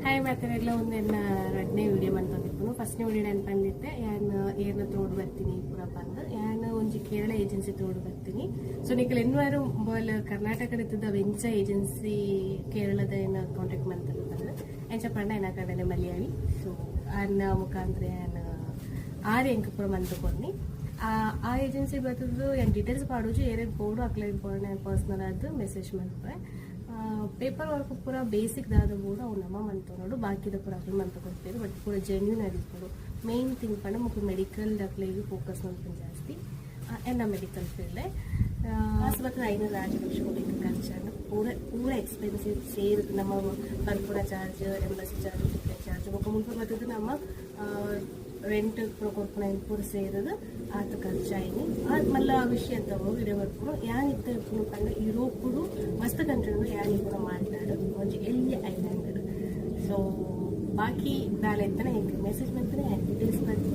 Hi ಮಾತಾಡಲ್ಲ ಒಂದೇನ ಎರಡನೇ video ಬಂದಿತ್ತು. ಫಸ್ಟ್ನೇ ವಿಡಿಯೋ ನಾನು ಬಂದಿದ್ದೆ ಏನ ತೋಡು ಬರ್ತೀನಿ ಪೂರ ಬಂದು ಒಂಜಿ ಕೇರಳ ಏಜೆನ್ಸಿ ತೋಡು ಬರ್ತೀನಿ. ಸೊ ನೀವು ಎನ್ವಾರು ಕರ್ನಾಟಕದ ವೆಂಚ ಏಜೆನ್ಸಿ ಕೇರಳದ ಏನ ಕಾಂಟ್ಯಾಕ್ಟ್ ಮಾಡ್ತಾರೆ ಬಂದ್ರೆ ಎಂಚ ಪಂಡ ಏನ ಕಡೆ ಮಲಯಾಳಿ. ಸೊ ಅನ್ನ ಮುಖಾಂತರ ಆರು ಎಂಕ್ ಪೂರ ಮಂತ್ಕೊಂಡು ಆ ಏಜೆನ್ಸಿ ಬರ್ತದ್ದು ಡೀಟೇಲ್ಸ್ ಪಾಡೋಜು ಏನೇನು ಬೋರ್ಡು ಅಕ್ಲ ಇಂಪಾರ್ಟೆಂಟ್ ಪರ್ಸನಲ್ ಆದ ಮೆಸೇಜ್ ಮಾಡ್ತಾರೆ. ಪೇಪರ್ ವರ್ಕ್ ಪೂರ ಬೇಸಿಕ್ ದಾದ ಕೂಡ ಅವು ನಮ್ಮ ಮಂತೋಡು ಬಾಕಿದ ಪೂರ ಅಕ್ಲ ಮಂತ ಕೊಡ್ತೀವಿ. ಬಟ್ ಪೂರ ಜೆನ್ಯೂನ್ ಆಗಿರ್ಬೋದು. ಮೇನ್ ಥಿಂಗ್ ಪಂಡ ಮುಖ್ಯ ಮೆಡಿಕಲ್ ಅಕ್ಲಿಗೆ ಫೋಕಸ್ ಮಾಡ್ಕೊಂಡು ಜಾಸ್ತಿ ಎಲ್ಲ ಮೆಡಿಕಲ್ ಫೀಲ್ಡ್ ಆಸ್ಪತ್ರೆ 5,00,000 ಕೊಡಲಿಕ್ಕೆ ಖರ್ಚು ಪೂರ ಎಕ್ಸ್ಪೆನ್ಸಿವ್ ಸೇರಿದು ನಮ್ಮ ಬರ್ಪುರ charge embassy charge ticket charge ಮುಖ ಬರ್ತದೆ ನಮ್ಮ ರೆಂಟ್ ಕೊಡ್ಕೊಂಡು ಪೂರ ಸೇರಿದು ಆತ ಖರ್ಚಾಯಿನಿ ಮಲ್ಲ ವಿಷಯ ತಗೋ ವಿಡಿಯೋ ಬರ್ಕೊಂಡು ಯಾಂಗಿತ್ತು ಇರ್ಕೊಂಡು ಕಂಡು ಯುರೋಪುಡು ಮಸ್ತ್ ಕಂಟ್ರಿಗಳು ಯಾಂಗಿ ಕೂಡ ಮಾಡ್ತಾರೆ ಒಂದು ಎಲ್ಲಿ ಐಲ್ಯಾಂಡ್. ಸೊ ಬಾಕಿ ನಾಳೆ ಅಂತಾನೆ ಹೆಂಗೆ ಮೆಸೇಜ್ ಮಾಡ್ತಾನೆ ಡೀಟೇಲ್ಸ್ ಬರ್ತೀನಿ.